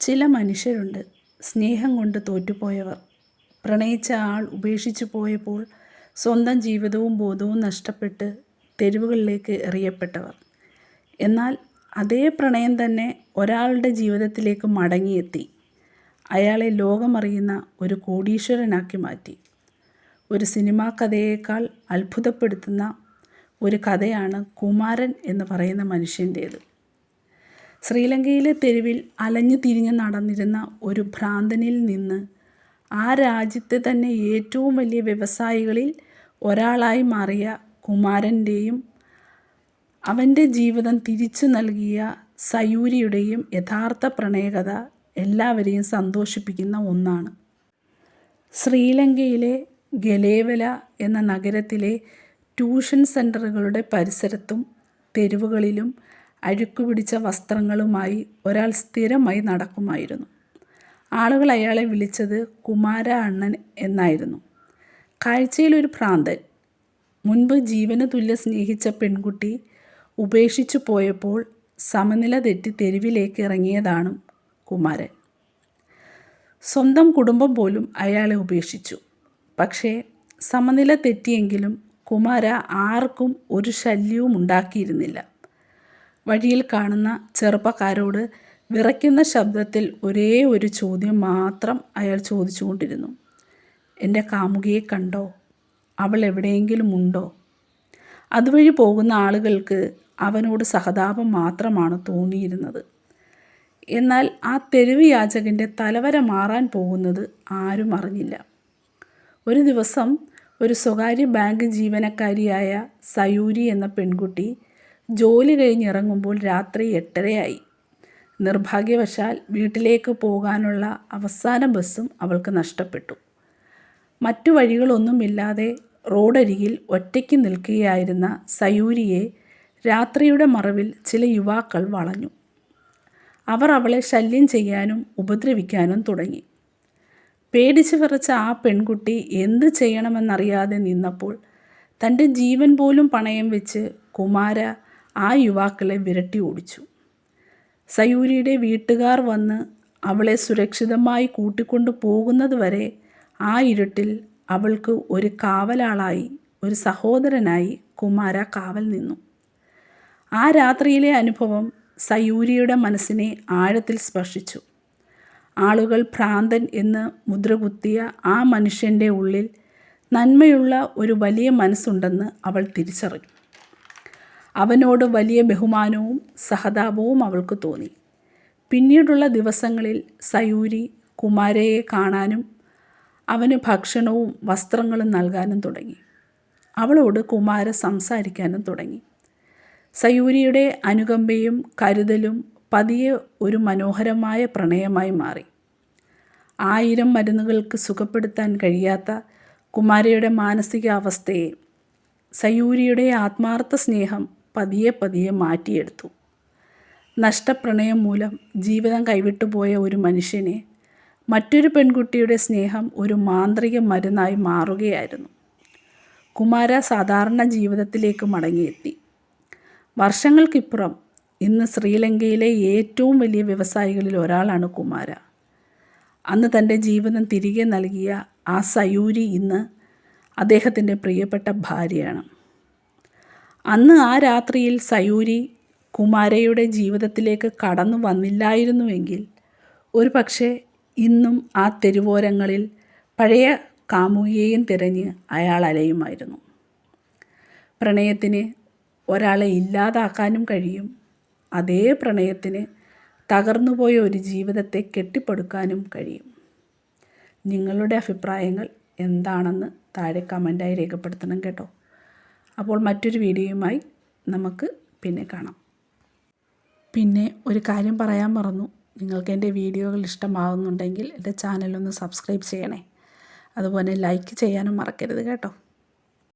ചില മനുഷ്യരുണ്ട്, സ്നേഹം കൊണ്ട് തോറ്റുപോയവർ. പ്രണയിച്ച ആൾ ഉപേക്ഷിച്ചു പോയപ്പോൾ സ്വന്തം ജീവിതവും ബോധവും നഷ്ടപ്പെട്ട് തെരുവുകളിലേക്ക് എറിയപ്പെട്ടവർ. എന്നാൽ അതേ പ്രണയം തന്നെ ഒരാളുടെ ജീവിതത്തിലേക്ക് മടങ്ങിയെത്തി അയാളെ ലോകമറിയുന്ന ഒരു കോടീശ്വരനാക്കി മാറ്റി. ഒരു സിനിമാ കഥയേക്കാൾ അത്ഭുതപ്പെടുത്തുന്ന ഒരു കഥയാണ് കുമാരൻ എന്ന് പറയുന്ന മനുഷ്യൻ്റേത്. ശ്രീലങ്കയിലെ തെരുവിൽ അലഞ്ഞു തിരിഞ്ഞ് നടന്നിരുന്ന ഒരു ഭ്രാന്തനിൽ നിന്ന് ആ രാജ്യത്തെ തന്നെ ഏറ്റവും വലിയ വ്യവസായികളിൽ ഒരാളായി മാറിയ കുമാരൻ്റെയും അവൻ്റെ ജീവിതം തിരിച്ചു നൽകിയ സയൂരിയുടെയും യഥാർത്ഥ പ്രണയകഥ എല്ലാവരെയും സന്തോഷിപ്പിക്കുന്ന ഒന്നാണ്. ശ്രീലങ്കയിലെ ഗലേവല എന്ന നഗരത്തിലെ ട്യൂഷൻ സെൻ്ററുകളുടെ പരിസരത്തും തെരുവുകളിലും അഴുക്കുപിടിച്ച വസ്ത്രങ്ങളുമായി ഒരാൾ സ്ഥിരമായി നടക്കുമായിരുന്നു. ആളുകൾ അയാളെ വിളിച്ചത് കുമാര അണ്ണൻ എന്നായിരുന്നു. കാഴ്ചയിലൊരു ഭ്രാന്തൻ. മുൻപ് ജീവന് തുല്യം സ്നേഹിച്ച പെൺകുട്ടി ഉപേക്ഷിച്ചു പോയപ്പോൾ സമനില തെറ്റി തെരുവിലേക്ക് ഇറങ്ങിയതാണ് കുമാരൻ. സ്വന്തം കുടുംബം പോലും അയാളെ ഉപേക്ഷിച്ചു. പക്ഷേ സമനില തെറ്റിയെങ്കിലും കുമാര ആർക്കും ഒരു ശല്യവും ഉണ്ടാക്കിയിരുന്നില്ല. വഴിയിൽ കാണുന്ന ചെറുപ്പക്കാരോട് വിറയ്ക്കുന്ന ശബ്ദത്തിൽ ഒരേ ഒരു ചോദ്യം മാത്രം അയാൾ ചോദിച്ചുകൊണ്ടിരുന്നു: എൻ്റെ കാമുകിയെ കണ്ടോ? അവൾ എവിടെയെങ്കിലും ഉണ്ടോ? അതുവഴി പോകുന്ന ആളുകൾക്ക് അവനോട് സഹതാപം മാത്രമാണ് തോന്നിയിരുന്നത്. എന്നാൽ ആ തെരുവ് യാചകൻ്റെ തലവര മാറാൻ പോകുന്നത് ആരും അറിഞ്ഞില്ല. ഒരു ദിവസം ഒരു സ്വകാര്യ ബാങ്ക് ജീവനക്കാരിയായ സയൂരി എന്ന പെൺകുട്ടി ജോലി കഴിഞ്ഞിറങ്ങുമ്പോൾ രാത്രി 8:30 നിർഭാഗ്യവശാൽ വീട്ടിലേക്ക് പോകാനുള്ള അവസാന ബസ്സും അവൾക്ക് നഷ്ടപ്പെട്ടു. മറ്റു വഴികളൊന്നുമില്ലാതെ റോഡരികിൽ ഒറ്റയ്ക്ക് നിൽക്കുകയായിരുന്ന സയൂരിയെ രാത്രിയുടെ മറവിൽ ചില യുവാക്കൾ വളഞ്ഞു. അവർ അവളെ ശല്യം ചെയ്യാനും ഉപദ്രവിക്കാനും തുടങ്ങി. പേടിച്ച് വിറച്ച ആ പെൺകുട്ടി എന്ത് ചെയ്യണമെന്നറിയാതെ നിന്നപ്പോൾ തൻ്റെ ജീവൻ പോലും പണയം വെച്ച് കുമാര ആ യുവാക്കളെ വിരട്ടി ഓടിച്ചു. സയൂരിയുടെ വീട്ടുകാർ വന്ന് അവളെ സുരക്ഷിതമായി കൂട്ടിക്കൊണ്ടു പോകുന്നത് വരെ ആ ഇരുട്ടിൽ അവൾക്ക് ഒരു കാവലാളായി, ഒരു സഹോദരനായി കുമാര കാവൽ നിന്നു. ആ രാത്രിയിലെ അനുഭവം സയൂരിയുടെ മനസ്സിനെ ആഴത്തിൽ സ്പർശിച്ചു. ആളുകൾ ഭ്രാന്തൻ എന്ന് മുദ്രകുത്തിയ ആ മനുഷ്യൻ്റെ ഉള്ളിൽ നന്മയുള്ള ഒരു വലിയ മനസ്സുണ്ടെന്ന് അവൾ തിരിച്ചറിഞ്ഞു. അവനോട് വലിയ ബഹുമാനവും സഹതാപവും അവൾക്ക് തോന്നി. പിന്നീടുള്ള ദിവസങ്ങളിൽ സയൂരി കുമാരയെ കാണാനും അവന് ഭക്ഷണവും വസ്ത്രങ്ങളും നൽകാനും തുടങ്ങി. അവളോട് കുമാര സംസാരിക്കാനും തുടങ്ങി. സയൂരിയുടെ അനുകമ്പയും കരുതലും പതിയെ ഒരു മനോഹരമായ പ്രണയമായി മാറി. 1000 മരുന്നുകൾക്ക് സുഖപ്പെടുത്താൻ കഴിയാത്ത കുമാരയുടെ മാനസികാവസ്ഥയെ സയൂരിയുടെ ആത്മാർത്ഥ സ്നേഹം പതിയെ മാറ്റിയെടുത്തു. നഷ്ടപ്രണയം മൂലം ജീവിതം കൈവിട്ടുപോയ ഒരു മനുഷ്യനെ മറ്റൊരു പെൺകുട്ടിയുടെ സ്നേഹം ഒരു മാന്ത്രിക മരുന്നായി മാറുകയായിരുന്നു. കുമാര സാധാരണ ജീവിതത്തിലേക്ക് മടങ്ങിയെത്തി. വർഷങ്ങൾക്കിപ്പുറം ഇന്ന് ശ്രീലങ്കയിലെ ഏറ്റവും വലിയ വ്യവസായികളിൽ ഒരാളാണ് കുമാര. അന്ന് തൻ്റെ ജീവിതം തിരികെ നൽകിയ ആ സയൂരി ഇന്ന് അദ്ദേഹത്തിൻ്റെ പ്രിയപ്പെട്ട ഭാര്യയാണ്. അന്ന് ആ രാത്രിയിൽ സയൂരി കുമാരയുടെ ജീവിതത്തിലേക്ക് കടന്നു വന്നില്ലായിരുന്നുവെങ്കിൽ ഒരു പക്ഷേ ഇന്നും ആ തെരുവോരങ്ങളിൽ പഴയ കാമുകിയെയും തിരഞ്ഞ് അയാൾ അലയുമായിരുന്നു. പ്രണയത്തിന് ഒരാളെ ഇല്ലാതാക്കാനും കഴിയും. അതേ പ്രണയത്തിന് തകർന്നുപോയ ഒരു ജീവിതത്തെ കെട്ടിപ്പടുക്കാനും കഴിയും. നിങ്ങളുടെ അഭിപ്രായങ്ങൾ എന്താണെന്ന് താഴെ കമൻറ്റായി രേഖപ്പെടുത്തണം കേട്ടോ. അപ്പോൾ മറ്റൊരു വീഡിയോയുമായി നമുക്ക് പിന്നെ കാണാം. പിന്നെ ഒരു കാര്യം പറയാൻ മറന്നു. നിങ്ങൾക്ക് എൻ്റെ വീഡിയോകൾ ഇഷ്ടമാവുന്നുണ്ടെങ്കിൽ എൻ്റെ ചാനലൊന്ന് സബ്സ്ക്രൈബ് ചെയ്യണേ. അതുപോലെ ലൈക്ക് ചെയ്യാനും മറക്കരുത് കേട്ടോ.